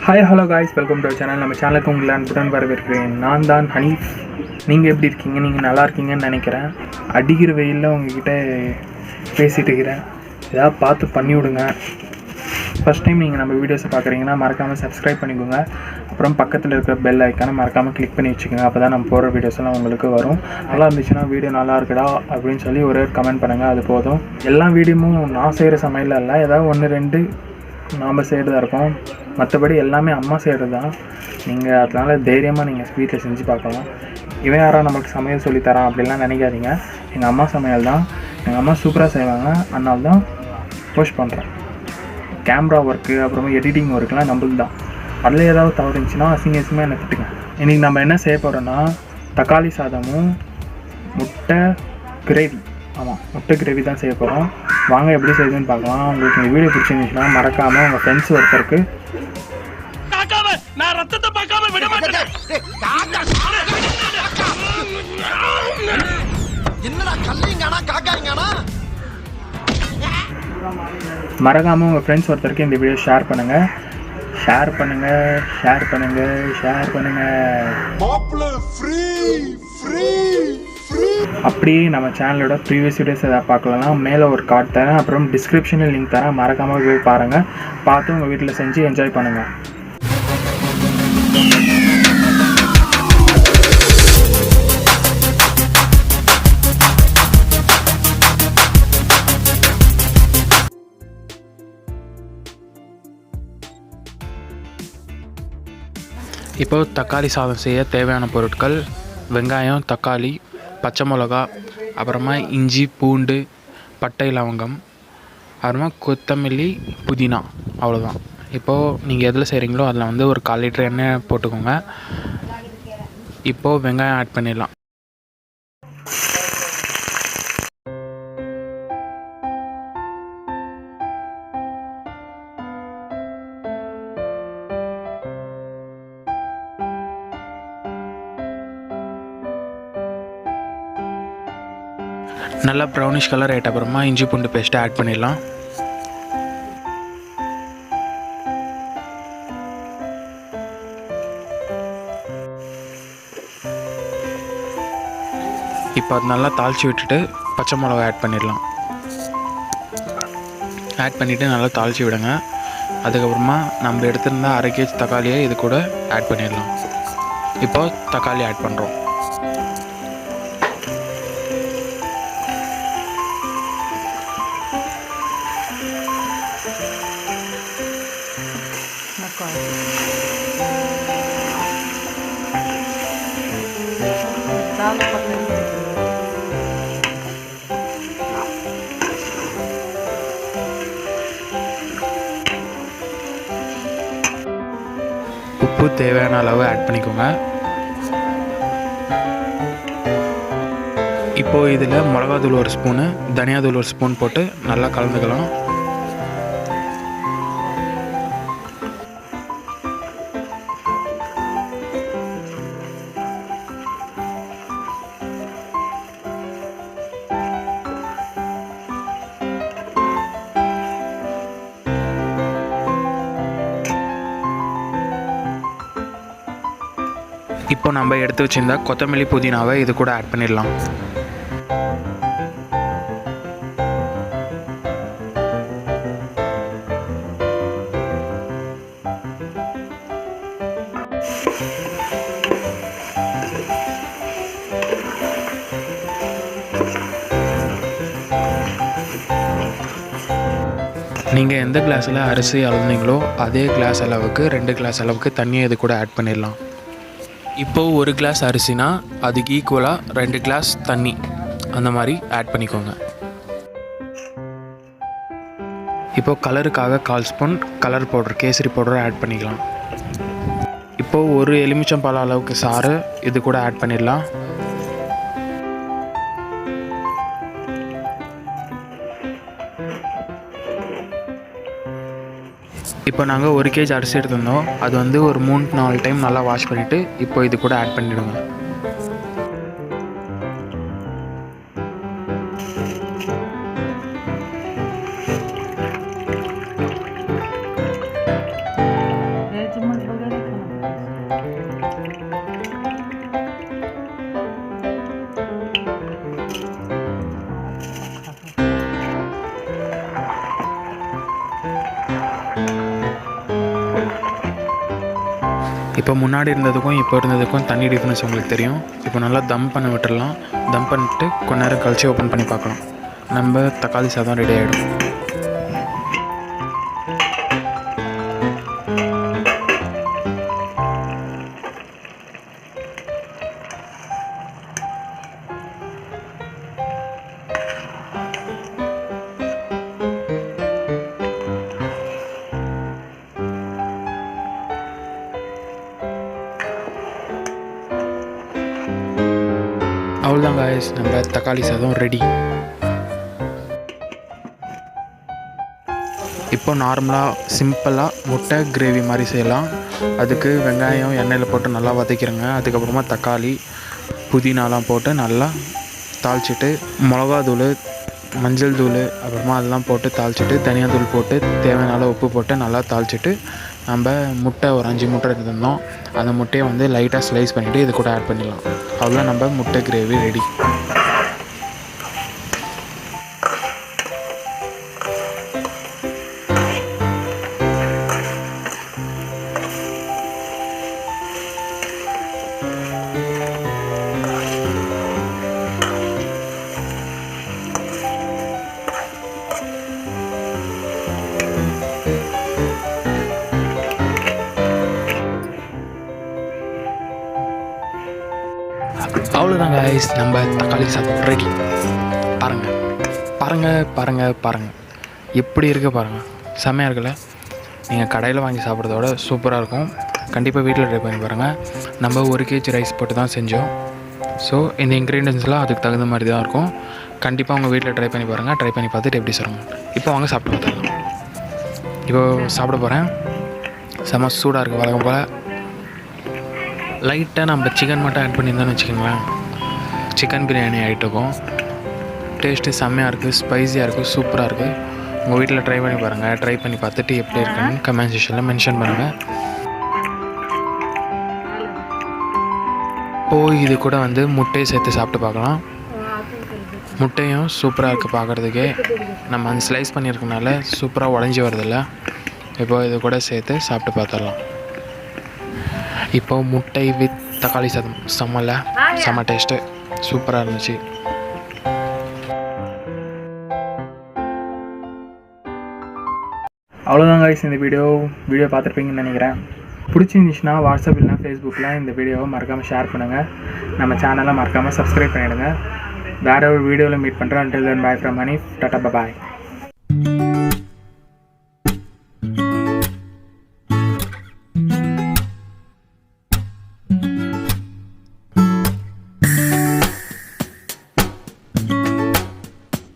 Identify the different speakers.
Speaker 1: Hi hello guys, welcome to channel. நம்ம சேனலுக்கு உங்களை அன்புடன் வரவேற்கிறேன். நான் தான் ஹனீஃப். நீங்கள் எப்படி இருக்கீங்க? நீங்கள் நல்லா இருக்கீங்கன்னு நினைக்கிறேன். அடிக்கிற வெயிலில் உங்ககிட்ட பேசிகிட்டு இருக்கிறேன். ஏதாவது பார்த்து பண்ணி விடுங்க. ஃபஸ்ட் டைம் நீங்கள் நம்ம வீடியோஸை பார்க்குறீங்கன்னா மறக்காமல் சப்ஸ்கிரைப் பண்ணிக்கோங்க. அப்புறம் பக்கத்தில் இருக்கிற பெல் ஐக்கானை மறக்காமல் கிளிக் பண்ணி வச்சுக்கோங்க. அப்போ தான் நம்ம போகிற வீடியோஸ் எல்லாம் உங்களுக்கு வரும். நல்லா இருந்துச்சுன்னா வீடியோ நல்லா இருக்குடா அப்படின்னு சொல்லி ஒரே கமெண்ட் பண்ணுங்கள், அது போதும். எல்லா வீடியோவும் நான் செய்கிற சமையல் இல்லை, ஏதாவது ஒன்று ரெண்டு நாம் செய்கிறதா இருக்கும். மற்றபடி எல்லாமே அம்மா செய்கிறது தான். நீங்கள் அதனால் தைரியமாக நீங்கள் வீட்டில் செஞ்சு பார்க்கலாம். இவன் யாராக நமக்கு சமையல் சொல்லித்தரான் அப்படின்லாம் நினைக்காதீங்க. எங்கள் அம்மா சமையல் தான். எங்கள் அம்மா சூப்பராக செய்வாங்க. அதனால தான் போஸ்ட் பண்ணுறேன். கேமரா ஒர்க்கு அப்புறமா எடிட்டிங் ஒர்க்லாம் நம்மளுக்கு தான். அதில் ஏதாவது தவறு இருந்துச்சுன்னா அசிங்கமாக என்ன திட்டுங்க. இன்றைக்கி நம்ம என்ன செய்ய போகிறோன்னா தக்காளி சாதமும் முட்டை கிரேவி. ஆமாம், முட்டை கிரேவி தான் செய்ய போகிறோம். வாங்க எப்படி செய்யுதுன்னு பார்க்கலாம். உங்களுக்கு இந்த வீடியோ பிடிச்சிருந்துச்சுன்னா மறக்காமல் உங்கள் ஃப்ரெண்ட்ஸ் ஒருத்தருக்கு மறக்காமல் உங்கள் ஃப்ரெண்ட்ஸ் ஒருத்தருக்கு இந்த வீடியோ ஷேர் பண்ணுங்கள். ஷேர் பண்ணுங்கள், ஷேர் பண்ணுங்கள், ஷேர் பண்ணுங்கள். அப்படியே நம்ம சேனலோட ப்ரீவியஸ் வீடியோஸ் எதாவது பார்க்கலன்னா மேலே ஒரு கார்டு தரேன், அப்புறம் டிஸ்கிரிப்ஷனில் லிங்க் தரேன். மறக்காமல் போய் பாருங்கள். பார்த்து உங்கள் வீட்டில் செஞ்சு என்ஜாய் பண்ணுங்கள். இப்போது தக்காளி சாதம் செய்ய தேவையான பொருட்கள்: வெங்காயம், தக்காளி, பச்சை மிளகா, அப்புறமா இஞ்சி, பூண்டு, பட்டை, லவங்கம், அப்புறமா கொத்தமல்லி, புதினா. அவ்வளோதான். இப்போது நீங்கள் எதில் செய்கிறீங்களோ அதில் வந்து ஒரு 1/4 லிட்டர் எண்ணெய் போட்டுக்கோங்க. இப்போது வெங்காயம் ஆட் பண்ணிடலாம். நல்லா ப்ரௌனிஷ் கலர் ஆகிட்ட அப்புறமா இஞ்சி பூண்டு பேஸ்ட்டை ஆட் பண்ணிடலாம். இப்போ அது நல்லா தாளித்து விட்டுட்டு பச்சை மிளகா ஆட் பண்ணிடலாம். ஆட் பண்ணிவிட்டு நல்லா தாளித்து விடுங்க. அதுக்கப்புறமா நம்ம எடுத்திருந்த 1/2 kg தக்காளியை இது கூட ஆட் பண்ணிடலாம். இப்போ தக்காளி ஆட் பண்ணுறோம். உப்பு தேவையான அளவு ஆட் பண்ணிக்கோங்க. இப்போது இதில் மிளகாத்தூள் 1 ஸ்பூனு, தனியாத்தூள் 1 ஸ்பூன் போட்டு நல்லா கலந்துக்கலாம். இப்போ நம்ம எடுத்து வச்சிருந்தா கொத்தமல்லி, புதினாவை இது கூட ஆட் பண்ணிடலாம். நீங்கள் எந்த கிளாஸில் அரிசி அளந்தீங்களோ அதே கிளாஸ் அளவுக்கு 2 கிளாஸ் அளவுக்கு தண்ணியை இது கூட ஆட் பண்ணிடலாம். இப்போது 1 கிளாஸ் அரிசினா அதுக்கு ஈக்குவலாக 2 கிளாஸ் தண்ணி அந்த மாதிரி ஆட் பண்ணிக்கோங்க. இப்போது கலருக்காக 1/4 ஸ்பூன் கலர் பவுடர், கேசரி பவுடரை ஆட் பண்ணிக்கலாம். இப்போது 1 எலுமிச்சம்பழம் அளவுக்கு சாறு இது கூட ஆட் பண்ணிடலாம். இப்போ நாங்கள் 1 kg அரிசி எடுத்திருந்தோம். அது வந்து ஒரு 3-4 டைம் நல்லா வாஷ் பண்ணிவிட்டு இப்போ இது கூட ஆட் பண்ணிவிடுங்க.
Speaker 2: சும்மா
Speaker 1: இப்போ முன்னாடி இருந்ததுக்கும் இப்போ இருந்ததுக்கும் தண்ணி டிஃப்ரென்ஸ் உங்களுக்கு தெரியும். இப்போ நல்லா தம் பண்ண விட்டுடலாம். தம் பண்ணிட்டு கொஞ்ச நேரம் கழிச்சு ஓப்பன் பண்ணி பார்க்கலாம். நம்ம தக்காளி சாதம் ரெடி ஆகிடும். அவ்வளோதான் காய்ஸ், நம்ம தக்காளி சாதம் ரெடி. இப்போ நார்மலாக சிம்பிளாக முட்டை கிரேவி மாதிரி செய்யலாம். அதுக்கு வெங்காயம் எண்ணெயில் போட்டு நல்லா வதக்கிறேங்க. அதுக்கப்புறமா தக்காளி புதினாலாம் போட்டு நல்லா தாளிச்சிட்டு மிளகாத்தூள் மஞ்சள் தூள் அப்புறமா அதெல்லாம் போட்டு தாளிச்சிட்டு தனியாத்தூள் போட்டு தேவையான உப்பு போட்டு நல்லா தாளிச்சிட்டு நம்ம முட்டை ஒரு 5 முட்டை எடுத்துருந்தோம். அந்த முட்டையை வந்து லைட்டாக ஸ்லைஸ் பண்ணிவிட்டு இது கூட ஆட் பண்ணிடலாம். அவ்வளோ நம்ம முட்டை கிரேவி ரெடி. அவ்வளோதான் காய்ஸ், நம்ம தக்காளி சாதம் ரெடி. பாருங்கள் பாருங்கள் பாருங்கள் பாருங்கள் எப்படி இருக்குது பாருங்கள், செம்மையாக இருக்குல்ல. நீங்கள் கடையில் வாங்கி சாப்பிட்றதோட சூப்பராக இருக்கும். கண்டிப்பாக வீட்டில் ட்ரை பண்ணி பாருங்கள். நம்ம 1 kg ரைஸ் போட்டு தான் செஞ்சோம். ஸோ இந்த இன்க்ரீடியன்ஸ்லாம் அதுக்கு தகுந்த மாதிரி தான் இருக்கும். கண்டிப்பாக உங்கள் வீட்டில் ட்ரை பண்ணி பாருங்கள். ட்ரை பண்ணி பார்த்துட்டு எப்படி சொல்லுங்க. இப்போ வாங்க சாப்பிட்டு பார்த்துக்கலாம். இப்போது சாப்பிட போகிறேன். செம்ம சூடாக இருக்குது. வழக்கம் போல் லைட்டாக நம்ம சிக்கன் மட்டும் ஆட் பண்ணியிருந்தோன்னு வச்சுக்கோங்களேன், சிக்கன் பிரியாணி ஆகிட்டுருக்கும். டேஸ்ட்டு செம்மையாக இருக்குது, ஸ்பைஸியாக இருக்குது, சூப்பராக இருக்குது. உங்கள் வீட்டில் ட்ரை பண்ணி பாருங்கள். ட்ரை பண்ணி பார்த்துட்டு எப்படி இருக்குன்னு கமெண்ட் செக்ஷனில் மென்ஷன் பண்ணுங்கள். இது கூட வந்து முட்டையை சேர்த்து சாப்பிட்டு பார்க்கலாம். முட்டையும் சூப்பராக இருக்குது பார்க்குறதுக்கே. நம்ம அந்த ஸ்லைஸ் பண்ணியிருக்கனால சூப்பராக உடஞ்சி வருதில்ல. இப்போ இது கூட சேர்த்து சாப்பிட்டு பார்த்துடலாம். இப்போ முட்டை வித் தக்காளி சாதம் செம்ம டேஸ்ட்டு, சூப்பராக இருந்துச்சு. அவ்வளோதான் காய்ஸ், இந்த வீடியோ பார்த்துருப்பீங்கன்னு நினைக்கிறேன். பிடிச்சிருந்துச்சுன்னா வாட்ஸ்அப் இல்லைனா ஃபேஸ்புக்கில் இந்த வீடியோவை மறக்காமல் ஷேர் பண்ணுங்கள். நம்ம சேனலை மறக்காமல் சப்ஸ்கிரைப் பண்ணிவிடுங்க. வேறு ஒரு வீடியோவில் மீட் பண்ணுறேன். until then bye from Hanif. Tata bye.